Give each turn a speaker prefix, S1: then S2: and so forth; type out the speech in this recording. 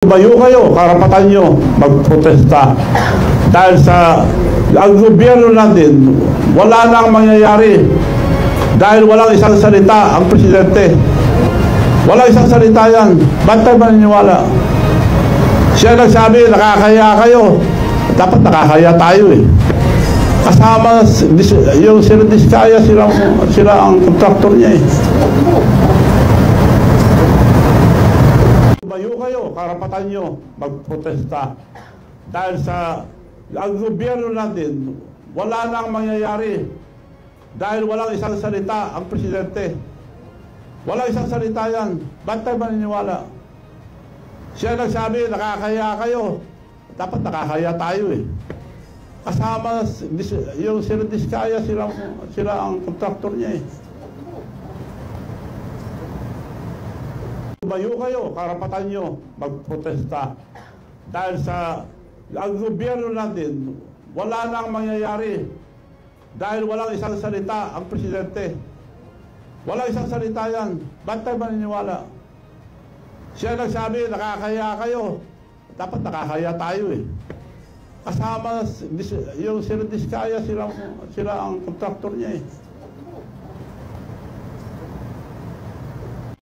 S1: Tumayo kayo, karapatan nyo magprotesta. Dahil sa ang gobyerno natin, wala nang mangyayari. Dahil walang isang salita ang presidente. Walang isang salita yan. Ba't tayo maniniwala? Siya nagsabi, nakakaya kayo. Dapat nakakaya tayo eh. Kasama yung sila Diskaya, sila ang kontraktor niya eh. Tumayo kayo, karapatan nyo magprotesta. Dahil sa ang gobyerno natin, wala nang mangyayari. Dahil walang isang salita ang presidente. Walang isang salita yan. Ba't tayo maniniwala? Siya nagsabi, nakakaya kayo. Dapat nakakaya tayo eh. Kasama yung sila Diskaya, sila ang kontraktor niya eh. Tumayo kayo, karapatan nyo magprotesta. Dahil sa ang gobyerno natin, wala nang mangyayari. Dahil walang isang salita ang presidente. Walang isang salita yan. Ba't tayo maniniwala? Siya nagsabi, nakakaya kayo. Dapat nakakaya tayo eh. Kasama yung sila Diskaya, sila ang kontraktor niya eh.